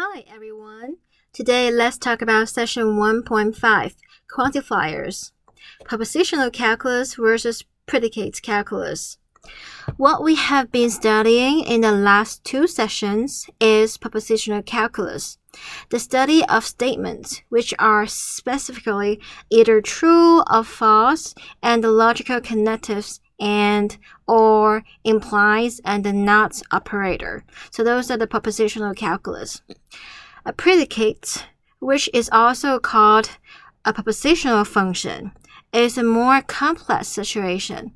Hi everyone. Today let's talk about section 1.5, quantifiers, propositional calculus versus predicate calculus. What we have been studying in the last two sessions is propositional calculus, the study of statements which are specifically either true or false and the logical connectives and or implies and the not operator. So those are the propositional calculus. A predicate, which is also called a propositional function, is a more complex situation,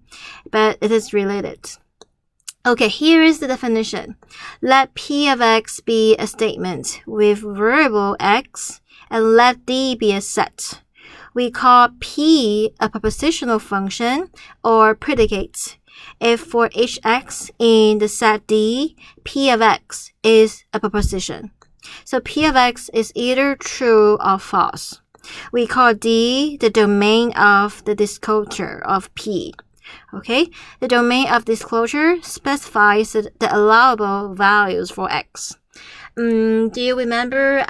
but it is related. Okay, here is the definition. Let P of X be a statement with variable X and let D be a set. We call P a propositional function or predicate if for each X in the set D, P of X is a proposition. So P of X is either true or false. We call D the domain of the disclosure of P. Okay, the domain of disclosure specifies the allowable values for X. Do you remember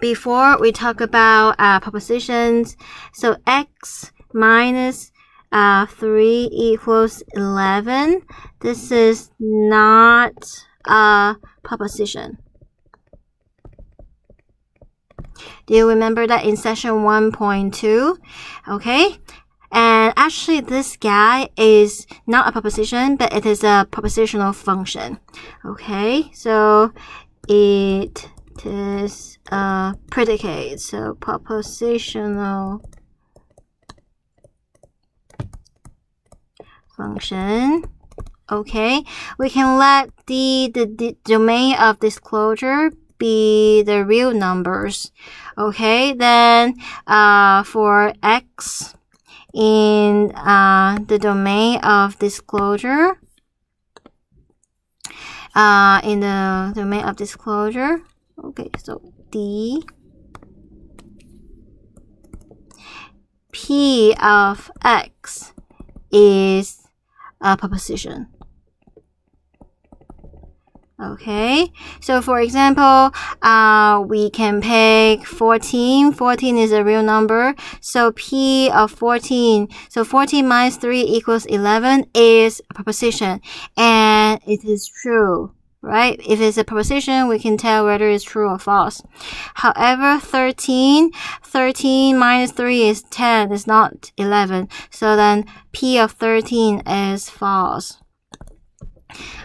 before we talk about propositions? So X minus 3 equals 11. This is not a proposition. Do you remember that in session 1.2? Okay. And actually, this guy is not a proposition, but it is a propositional function. Okay, so it is a predicate. So propositional function. Okay, we can let the domain of disclosure be the real numbers. Okay, then for X in the domain of disclosure, okay, so D, P of X is a proposition. Okay, so for example, we can pick 14. 14 is a real number. So P of 14, so 14 minus 3 equals 11 is a proposition. And it is true, right? If it's a proposition, we can tell whether it's true or false. However, 13 minus 3 is 10, it's not 11. So then P of 13 is false.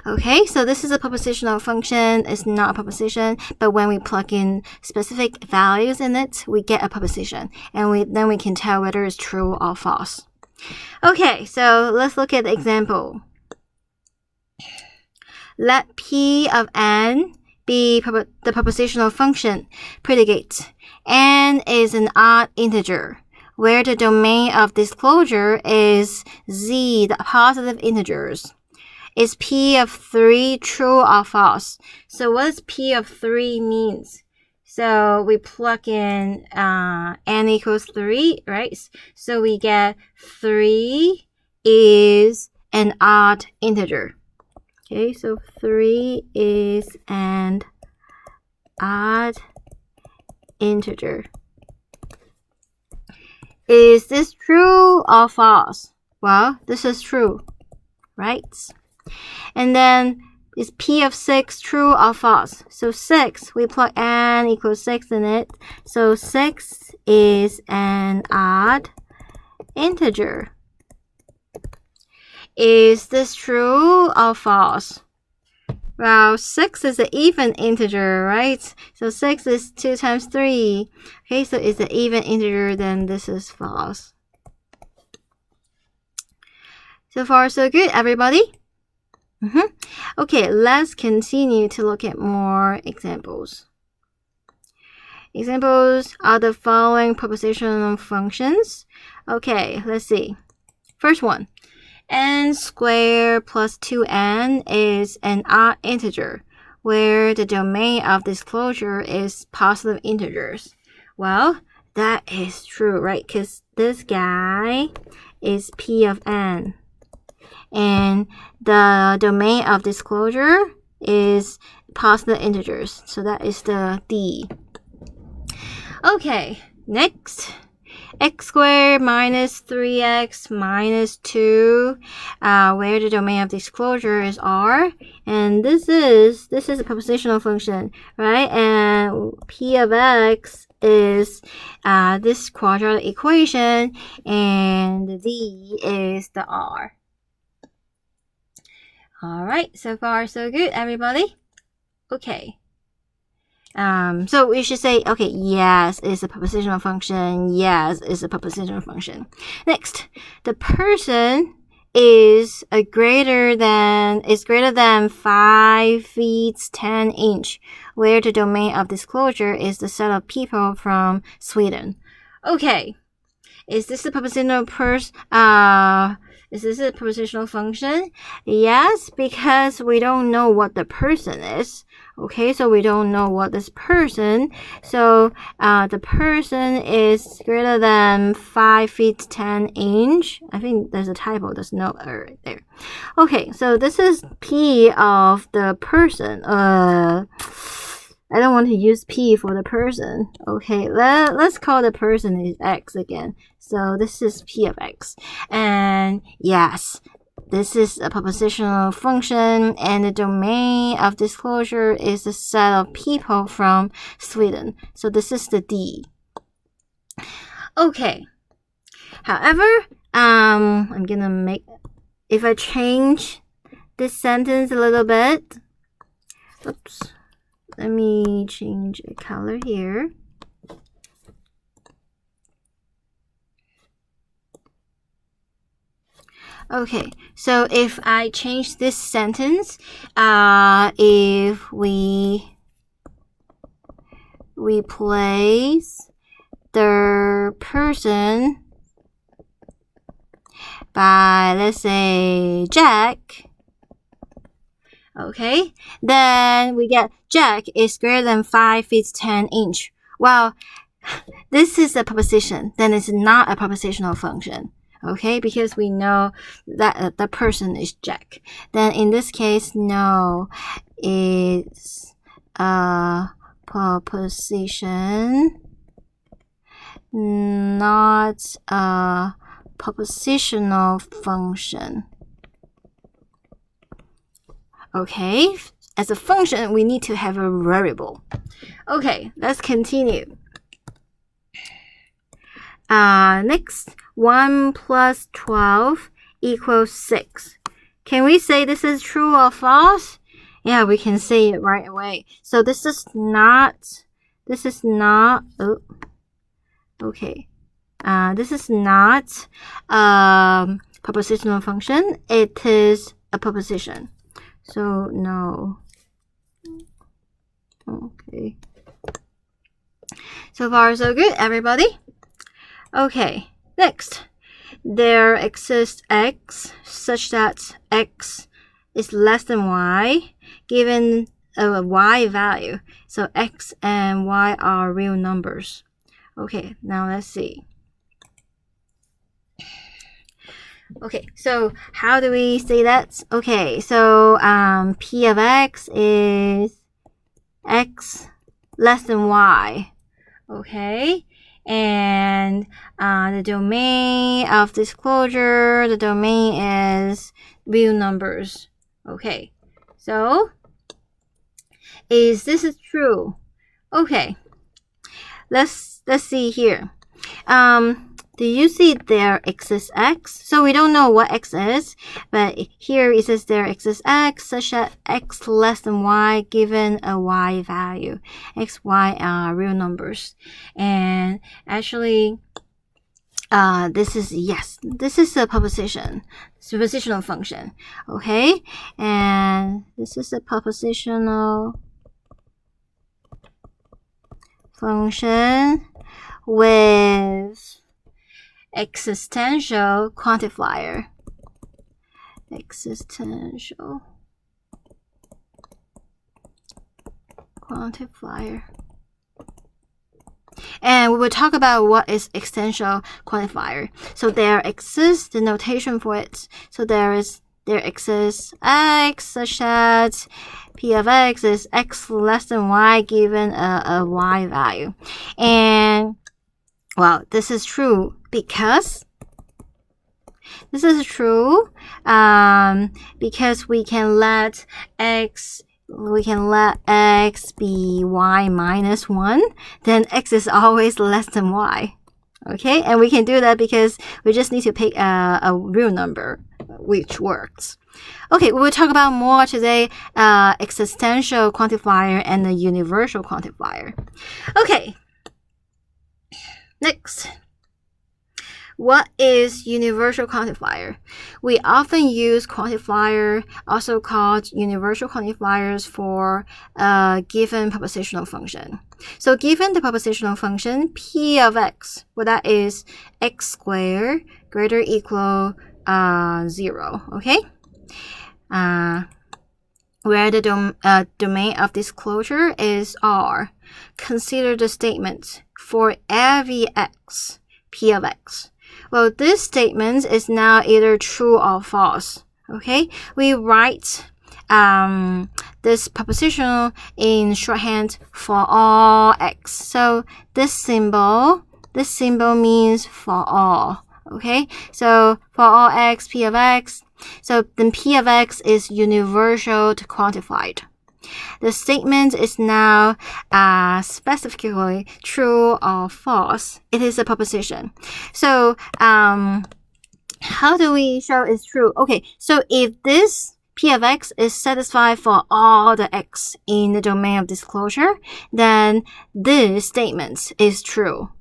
Okay, so this is a propositional function. It's not a proposition, but when we plug in specific values in it, we get a proposition, and then we can tell whether it's true or false. Okay, so let's look at the example. Let P of N be the propositional function predicate. N is an odd integer, where the domain of disclosure is Z, the positive integers. Is P of 3 true or false? So what does P of 3 means? So we plug in N equals 3, right? So we get 3 is an odd integer. Okay, so 3 is an odd integer. Is this true or false? Well, this is true, right? And then is P of 6 true or false? So 6, we plug N equals 6 in it. So 6 is an odd integer. Is this true or false? Well, 6 is an even integer, right? So 6 is 2 times 3. Okay, so it's an even integer, then this is false. So far, so good, everybody? Okay, let's continue to look at more examples. Examples are the following propositional functions. Okay, let's see. First one, n squared plus 2n is an odd integer, where the domain of disclosure is positive integers. Well, that is true, right? Because this guy is P of n. And the domain of disclosure is positive integers. So that is the D. Okay, next. X squared minus 3x minus 2, where the domain of disclosure is R, and this is a propositional function, right? And P of X is this quadratic equation, and the D is the R. All right, so far so good, everybody. Okay. So we should say, okay, yes, it's a propositional function. Yes, it's a propositional function. Next, the person is greater than 5 feet 10 inch, where the domain of disclosure is the set of people from Sweden. Okay, is this a propositional function? Yes, because we don't know what the person is. Okay, so we don't know what this person. So the person is greater than 5 feet 10 inch. I think there's a typo. There's no right there. Okay, so this is P of the person. I don't want to use P for the person. Okay, let's call the person is X again. So this is P of X. And yes, this is a propositional function, and the domain of disclosure is a set of people from Sweden. So this is the D. Okay. However, I'm gonna make, if I change this sentence a little bit, oops, let me change the color here. Okay, so if I change this sentence, if we replace the person by, let's say, Jack, okay, then we get Jack is greater than 5 feet 10 inch. Well, this is a proposition, then it's not a propositional function. Okay, because we know that the person is Jack. Then in this case, no, it's a proposition, not a propositional function. Okay, as a function, we need to have a variable. Okay, let's continue. Next, 1 plus 12 equals 6. Can we say this is true or false? Yeah, we can say it right away. So this is not, this is not a propositional function. It is a proposition. So no. Okay. So far so good, everybody. Okay, next. There exists x such that x is less than y given a y value. So x and y are real numbers. Okay, now let's see. Okay, so how do we say that? Okay, so P of x is x less than y. Okay, and the domain of disclosure, the domain is real numbers. Okay, so is this true? Okay, let's see here. Do you see there exists x? So we don't know what x is, but here it says there exists x such that x less than y given a y value. X, y are real numbers. And actually, this is a propositional function. Okay? And this is a propositional function with existential quantifier. Existential quantifier. And we will talk about what is existential quantifier. So there exists the notation for it. So there is there exists x such that p of x is x less than y given a y value. And well, this is true because because we can let x be y minus 1, then x is always less than y. Okay, and we can do that because we just need to pick a real number, which works. Okay, we will talk about more today, existential quantifier and the universal quantifier. Okay, next. What is universal quantifier? We often use quantifier, also called universal quantifiers, for a given propositional function. So given the propositional function p of x, well, that is x squared greater or equal 0, okay? Where the domain of disclosure is R. Consider the statement for every x, p of x. Well, this statement is now either true or false. Okay, we write this proposition in shorthand for all x. So this symbol means for all. Okay, so for all x, p of x. So then p of x is universal quantified. The statement is now specifically true or false. It is a proposition. So how do we show it's true? Okay, so if this p of x is satisfied for all the x in the domain of disclosure, then this statement is true.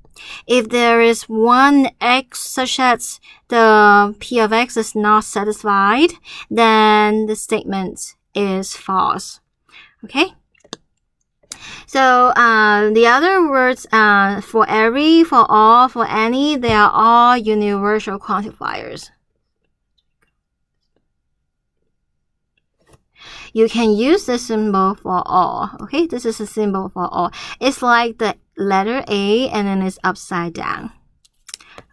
If there is one x such that the p of x is not satisfied, then the statement is false. Okay, so the other words for every, for all, for any, they are all universal quantifiers. You can use the symbol for all. Okay, this is a symbol for all. It's like the letter A and then it's upside down.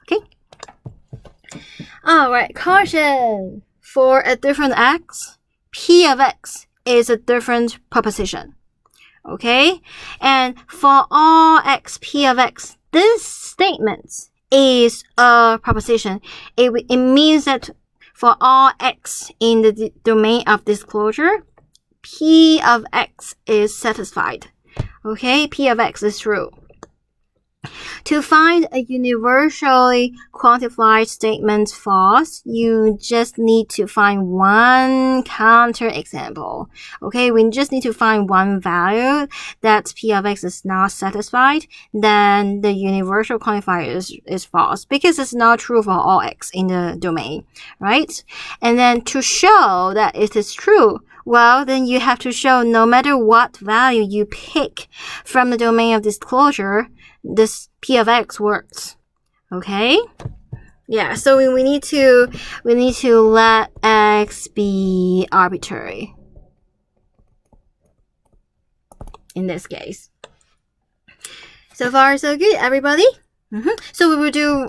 Okay. All right, caution. For a different x, p of x is a different proposition. Okay? And for all x, p of x, this statement is a proposition. It means that for all x in the domain of disclosure, p of x is satisfied. Okay? P of x is true. To find a universally quantified statement false, you just need to find one counterexample. Okay, we just need to find one value that p of x is not satisfied, then the universal quantifier is false because it's not true for all x in the domain, right? And then to show that it is true, well, then you have to show no matter what value you pick from the domain of disclosure, this p of x works. Okay? Yeah, so we need to let x be arbitrary in this case. So far so good, everybody? So we will do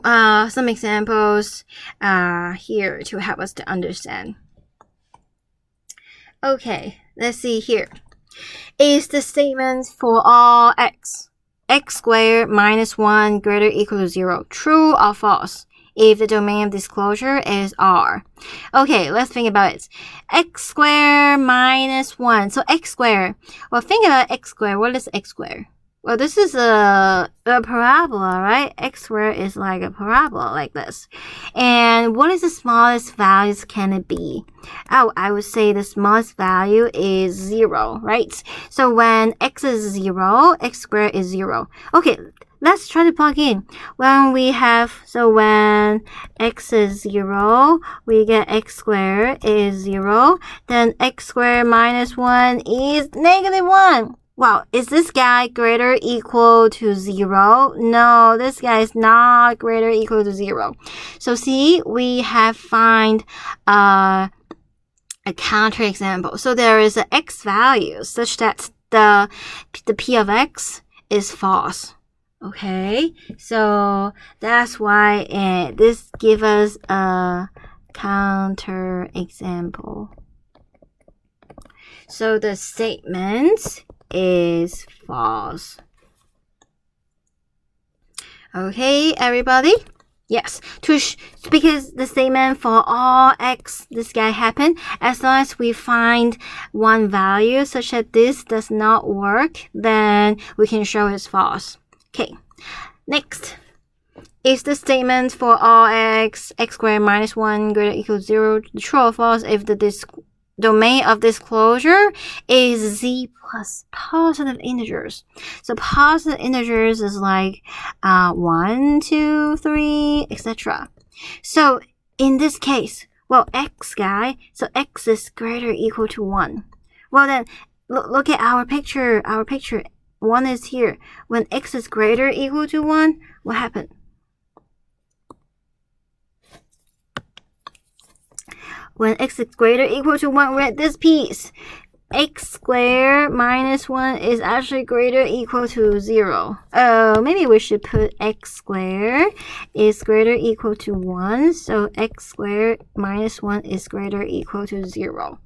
some examples here to help us to understand. Okay, let's see here. Is the statement for all x squared minus 1 greater or equal to 0 true or false if the domain of disclosure is R? Okay, let's think about it. X squared minus 1. So x squared. Well, think about x squared. What is x squared? Well, this is a parabola, right? X squared is like a parabola like this. And what is the smallest values can it be? Oh, I would say the smallest value is 0, right? So when x is 0, x squared is 0. Okay, let's try to plug in. When x is 0, we get x squared is 0. Then x squared minus 1 is negative 1. Wow, is this guy greater or equal to 0? No, this guy is not greater or equal to 0. So see, we have find a counterexample. So there is an x value such that the p of x is false. Okay, so that's why this gives us a counterexample. So the statement is false. Okay, everybody? Yes, because the statement for all x, this guy happened, as long as we find one value such that this does not work, then we can show it's false. Okay, next. Is the statement for all x squared minus 1 greater than or equal to 0 true or false if the domain of disclosure is z plus positive integers? So positive integers is like 1, 2, 3, etc. So in this case, well, x guy, so x is greater or equal to 1. Well then, look at our picture. 1 is here. When x is greater or equal to 1, what happened? When x is greater or equal to 1, we're at this piece. X squared minus 1 is actually greater or equal to 0. Oh, maybe we should put x squared is greater or equal to 1. So x squared minus 1 is greater or equal to 0.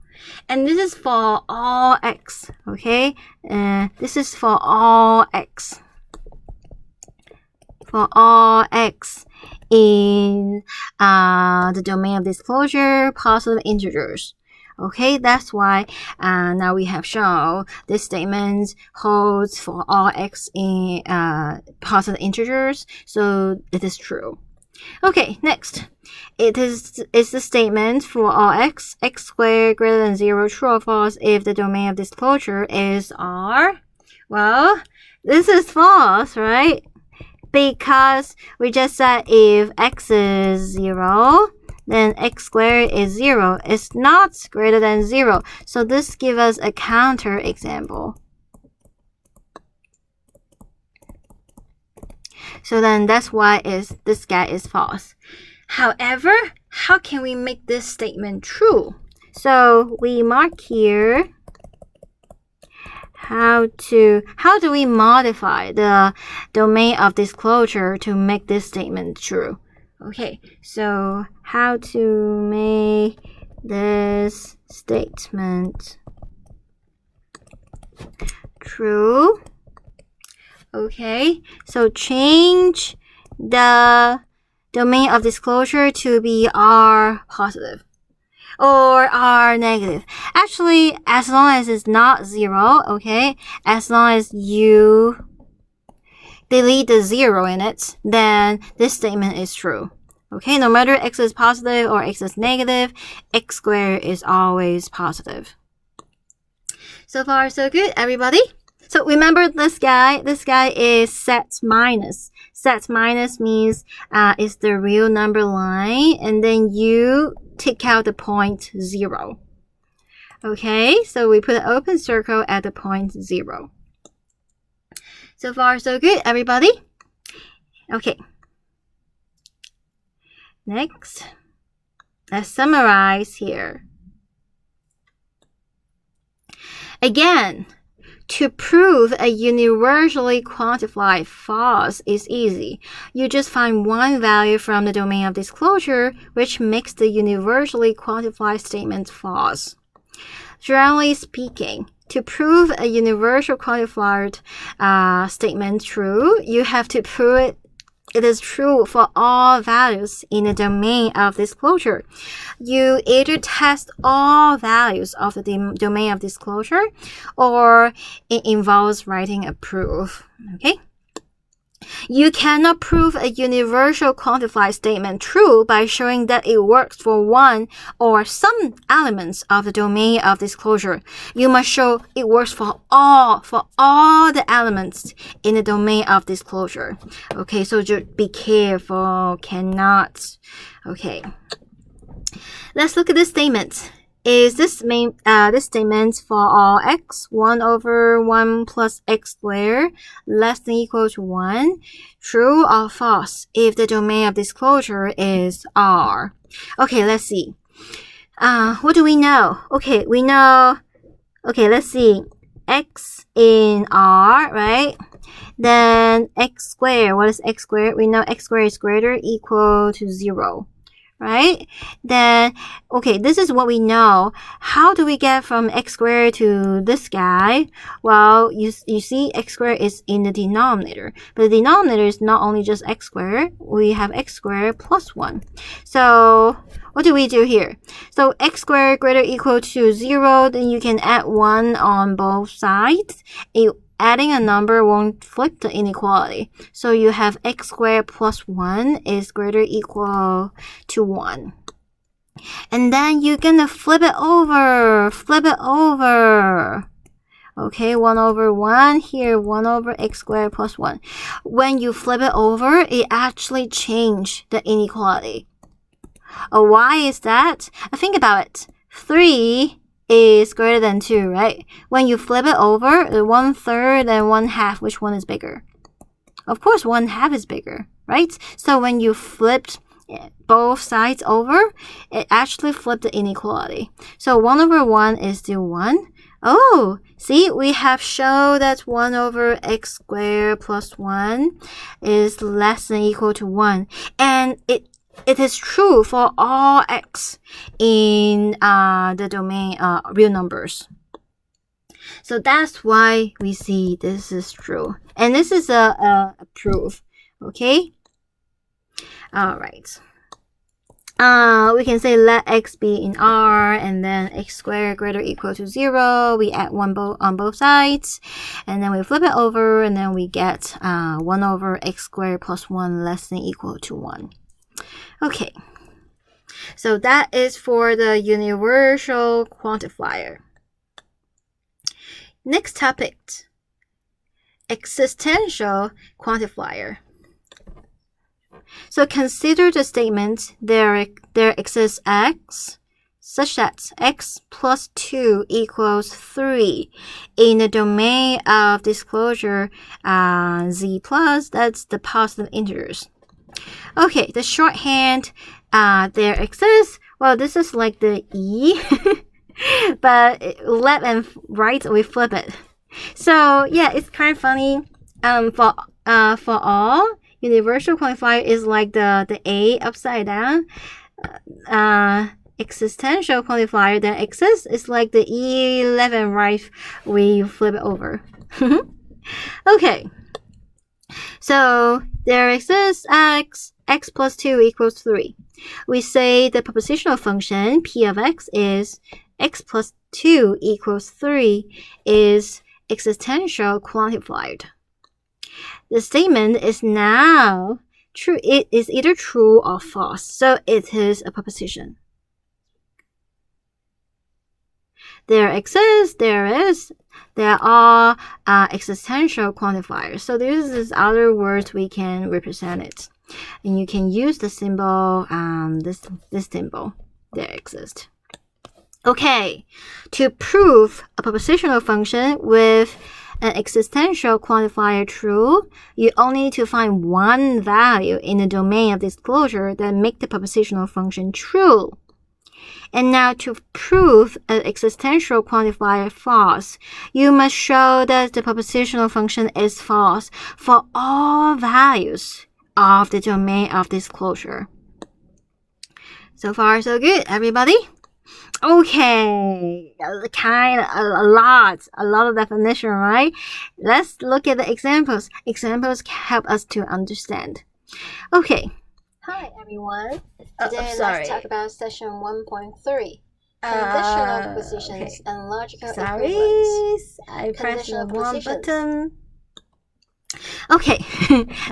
And this is for all x, okay? This is for all x. For all x in the domain of disclosure, positive integers. Okay, that's why now we have shown this statement holds for all x in positive integers, so it is true. Okay, next. It's the statement for all x squared greater than 0 true or false if the domain of disclosure is R. Well, this is false, right? Because we just said if x is 0, then x squared is 0. It's not greater than 0. So this gives us a counter example. So then that's why this guy is false. However, how can we make this statement true? So we mark here how do we modify the domain of disclosure to make this statement true? Okay, so how to make this statement true? Okay, so change the domain of disclosure to be R positive or R negative. Actually, as long as it's not 0, okay, as long as you delete the 0 in it, then this statement is true. Okay, no matter x is positive or x is negative, x squared is always positive. So far, so good, everybody. So remember this guy is set minus. Set minus means it's the real number line, and then you take out the point 0. Okay, so we put an open circle at the point 0. So far, so good, everybody. Okay. Next, let's summarize here. Again, to prove a universally quantified false is easy. You just find one value from the domain of disclosure, which makes the universally quantified statement false. Generally speaking, to prove a universal quantified statement true, you have to prove it is true for all values in the domain of disclosure. You either test all values of the domain of disclosure, or it involves writing a proof. Okay? You cannot prove a universal quantified statement true by showing that it works for one or some elements of the domain of disclosure. You must show it works for all the elements in the domain of disclosure. Okay, so just be careful, cannot. Okay. Let's look at this statement. Is this statement for all x 1 over 1 plus x squared less than or equal to 1 true or false if the domain of disclosure is R? Okay, let's see. What do we know? Okay, we know, let's see, x in R, right? Then x squared, what is x squared? We know x squared is greater or equal to 0. right? Then, okay, this is what we know. How do we get from x squared to this guy? Well, you see x squared is in the denominator. But the denominator is not only just x squared. We have x squared plus 1. So what do we do here? So x squared greater or equal to 0, then you can add 1 on both sides. Adding a number won't flip the inequality. So you have x squared plus 1 is greater or equal to 1. And then you're gonna flip it over. Okay, 1 over 1 here, 1 over x squared plus 1. When you flip it over, it actually changed the inequality. Why is that? Think about it. 3 is greater than 2, right? When you flip it over, 1/3 and 1/2, which one is bigger? Of course, 1/2 is bigger, right? So when you flipped both sides over, it actually flipped the inequality. So 1 over 1 is still 1. Oh, see, we have shown that 1 over x squared plus 1 is less than or equal to 1. And it is true for all x in the domain real numbers. So that's why we see this is true. And this is a proof. Okay? Alright. We can say let x be in R, and then x squared greater or equal to 0. We add 1 on both sides, and then we flip it over, and then we get 1 over x squared plus 1 less than or equal to 1. Okay, so that is for the universal quantifier. Next topic, existential quantifier. So consider the statement there exists x such that x plus 2 equals 3 in the domain of disclosure z plus, that's the positive integers. Okay, the shorthand there exists. Well, this is like the E, but left and right we flip it. So yeah, it's kind of funny. For all, universal quantifier is like the A upside down. Existential quantifier that exists is like the E left and right. We flip it over. Okay. So there exists x plus 2 equals 3. We say the propositional function p of x is x plus 2 equals 3 is existential quantified. The statement is now true. It is either true or false. So it is a proposition. There are existential quantifiers. So this is other words we can represent it. And you can use the symbol, this symbol, there exists. Okay, to prove a propositional function with an existential quantifier true, you only need to find one value in the domain of disclosure that make the propositional function true. And now to prove an existential quantifier false, you must show that the propositional function is false for all values of the domain of disclosure. So far, so good, everybody? Okay, a lot of definition, right? Let's look at the examples. Examples help us to understand. Okay. Hi, everyone. Today, let's talk about session 1.3. Conditional propositions and logical equivalence. I pressed the wrong button. Okay,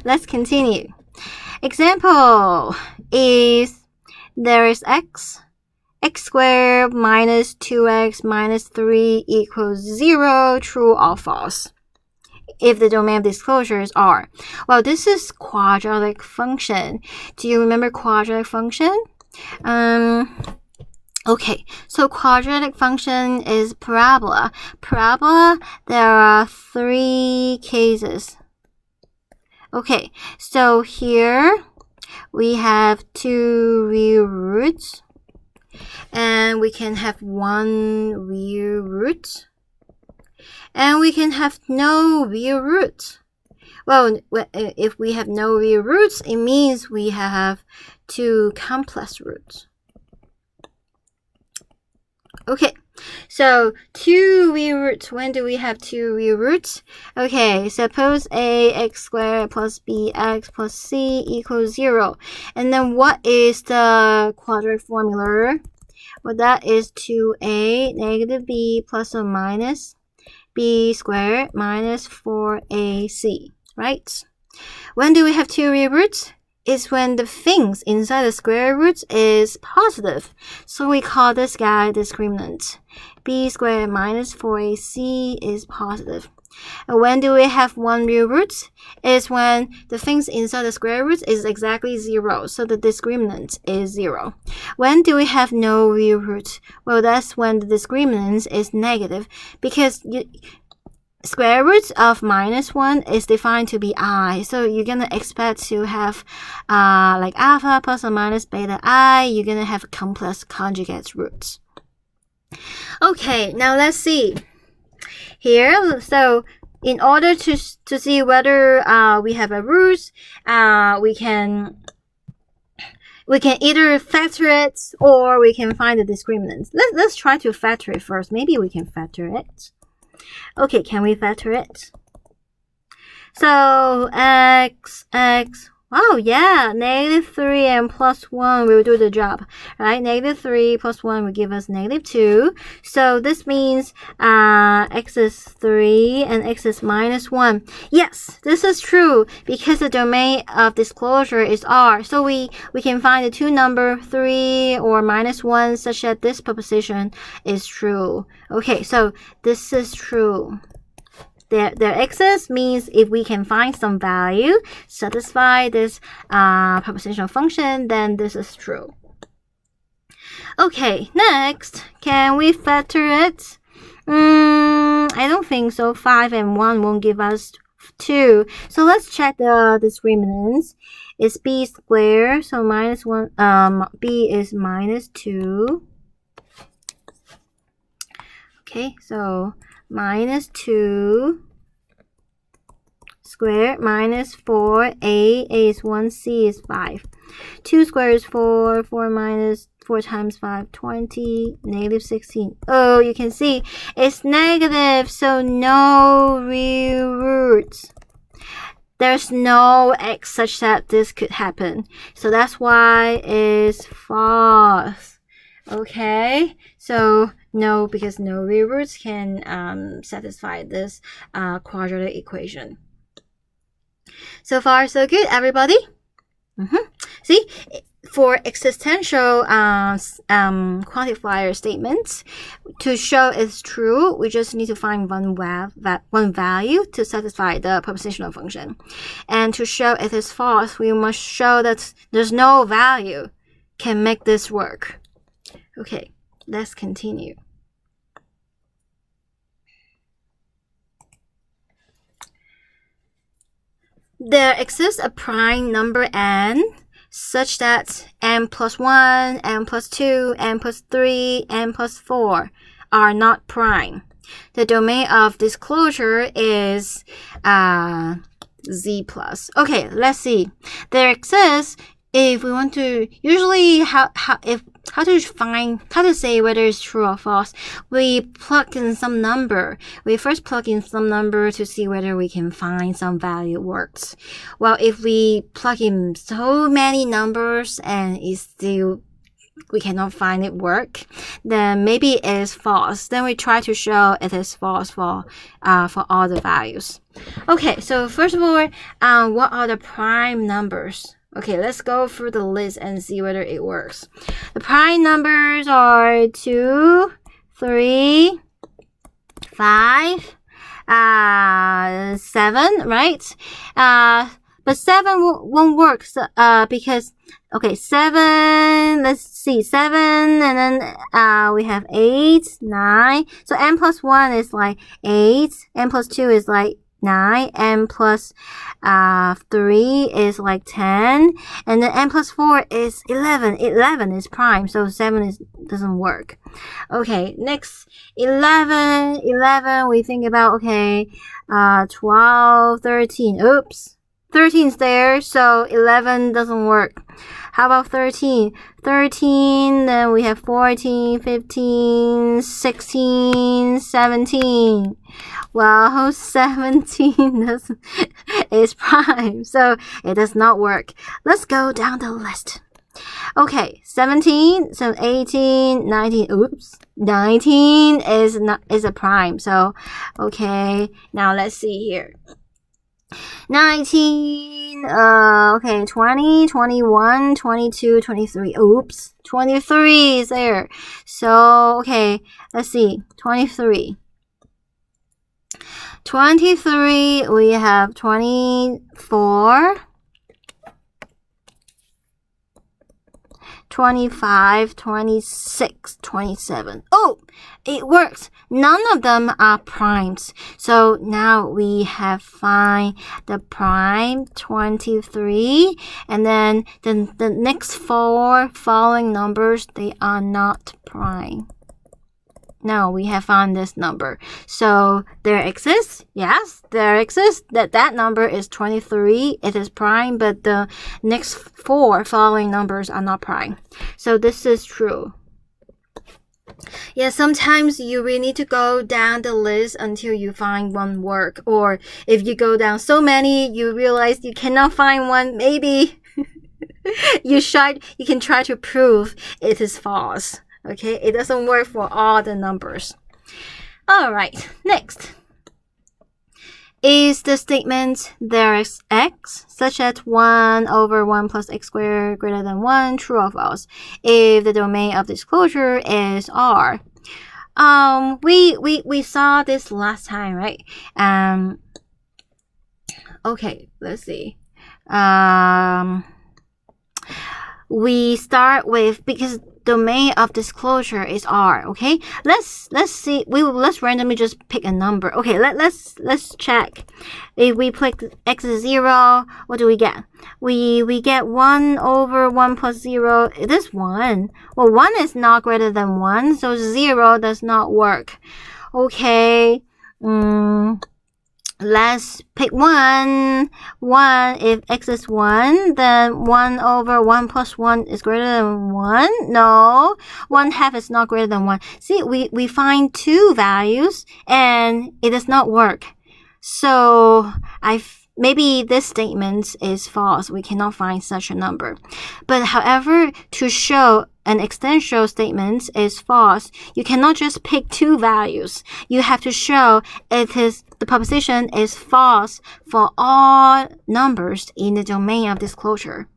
let's continue. Example is there is x squared minus 2x minus 3 equals 0, true or false, if the domain of disclosure is R. Well, this is quadratic function. Do you remember quadratic function? Okay, so quadratic function is parabola. Parabola, there are 3 cases. Okay, so here we have 2 real roots, and we can have 1 real root, and we can have no real root. Well, if we have no real roots, it means we have 2 complex roots. Okay, so 2 real roots. When do we have 2 real roots? Okay, suppose ax squared plus bx plus c equals 0. And then what is the quadratic formula? Well, that is 2a negative b plus or minus b squared minus 4ac, right? When do we have 2 real roots? Is when the things inside the square root is positive. So we call this guy discriminant. B squared minus 4ac is positive. And when do we have 1 real root? Is when the things inside the square root is exactly 0. So the discriminant is 0. When do we have no real root? Well, that's when the discriminant is negative, because square root of minus 1 is defined to be I. So you're going to expect to have like alpha plus or minus beta I. You're going to have complex conjugate roots. Okay, now let's see. Here, so in order to see whether we have a root, we can either factor it or we can find the discriminant. Let's try to factor it first. Maybe we can factor it. Okay, can we factor it? So x, wow, yeah, negative 3 and plus 1 will do the job, right? Negative 3 plus 1 will give us negative 2. So this means x is 3 and x is minus 1. Yes, this is true because the domain of disclosure is R. So we can find the 2 number 3 or minus 1 such that this proposition is true. Okay, so this is true. Their excess means if we can find some value satisfy this propositional function, then this is true. Okay, next, can we factor it? I don't think so. 5 and 1 won't give us 2. So let's check the discriminants. It's b squared, so minus 1. B is minus 2. Okay, so minus 2 squared minus 4. A is 1, C is 5. 2 squared is 4. 4 minus 4 times 5, 20. Negative 16. Oh, you can see it's negative, so no real roots. There's no x such that this could happen. So that's why it's false. Okay, so no, because no real roots can satisfy this quadratic equation. So far, so good, everybody. See, for existential quantifier statements, to show it's true, we just need to find one value to satisfy the propositional function. And to show it is false, we must show that there's no value can make this work. Okay, let's continue. There exists a prime number n such that n plus 1, n plus 2, n plus 3, n plus 4 are not prime. The domain of disclosure is z plus. Okay, let's see. There exists, if we want to, usually how to say whether it's true or false, we plug in some number. We first plug in some number to see whether we can find some value works. Well, if we plug in so many numbers and it's still we cannot find it work, then maybe it is false. Then we try to show it is false for all the values. Okay, so first of all, what are the prime numbers? Okay, let's go through the list and see whether it works. The prime numbers are 2, 3, 5, 7, right? But 7 won't work because, okay, 7, let's see, 7, and then we have 8, 9. So n plus 1 is like 8, n plus 2 is like 9, n plus 3 is like 10, and then n plus 4 is 11. 11 is prime, so 7 doesn't work. Okay, next 11, we think about, okay, 12, 13. Oops, 13 is there, so 11 doesn't work. How about 13? 13, then we have 14, 15, 16, 17. Well, 17 is prime, so it does not work. Let's go down the list. Okay, 17, so 18, 19, oops, 19 is a prime. So, okay, now let's see here. 19, okay, 20, 21, 22, 23. Oops, 23 is there. So, okay, let's see, 23. 23, we have 24, 25, 26, 27. Oh, it works. None of them are primes. So now we have find the prime 23, and then the next 4 following numbers, they are not prime. Now we have found this number. So there exists, yes, there exists that number is 23. It is prime, but the next 4 following numbers are not prime. So this is true. Yeah, sometimes you really need to go down the list until you find one work. Or if you go down so many, you realize you cannot find one, maybe you can try to prove it is false. Okay, it doesn't work for all the numbers. All right, next. Is the statement there is x, such as 1 over 1 plus x squared greater than 1, true or false? If the domain of disclosure is R. We saw this last time, right? Okay, let's see. We start with, because domain of disclosure is R, okay? Let's see. Let's randomly just pick a number. Okay, let's check. If we pick x is 0, what do we get? We get 1 over 1 plus 0. It is 1. Well, 1 is not greater than 1, so 0 does not work. Okay. Let's pick 1. If x is 1, then 1 over 1 plus 1 is greater than 1. No, 1/2 is not greater than 1. See, we find 2 values and it does not work. So maybe this statement is false. We cannot find such a number. But however, to show an extension statement is false, you cannot just pick 2 values. You have to show the proposition is false for all numbers in the domain of disclosure.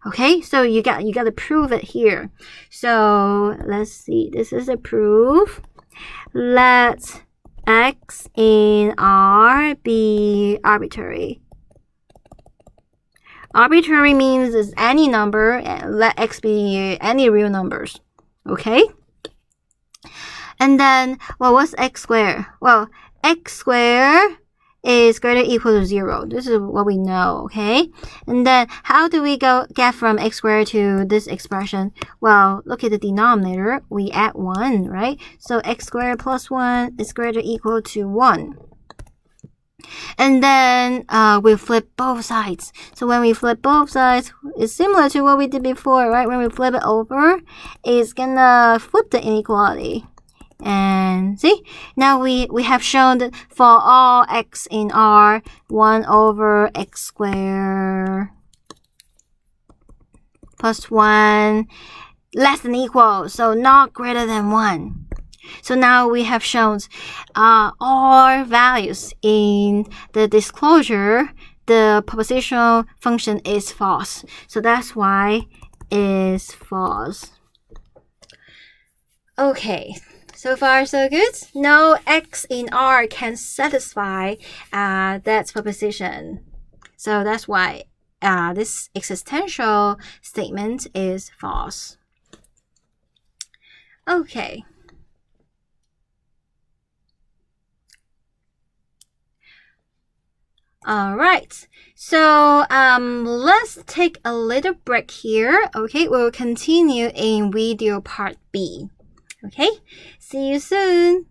Okay, so you got to prove it here. So let's see. This is a proof. Let x in R be arbitrary. Arbitrary means it's any number, let x be any real numbers. Okay? And then, well, what's x squared? Well, x squared is greater or equal to 0. This is what we know, okay? And then, how do we get from x squared to this expression? Well, look at the denominator. We add 1, right? So x squared plus 1 is greater or equal to 1. And then we flip both sides. So when we flip both sides, it's similar to what we did before, right? When we flip it over, it's gonna flip the inequality. And see, now we have shown that for all x in R, 1 over x squared plus 1 less than equal, so not greater than 1. So now we have shown all values in the disclosure, the propositional function is false. So that's why it's false. Okay, so far so good. No x in R can satisfy that proposition. So that's why this existential statement is false. Okay. Alright, so let's take a little break here. Okay, we'll continue in video part B. Okay, see you soon.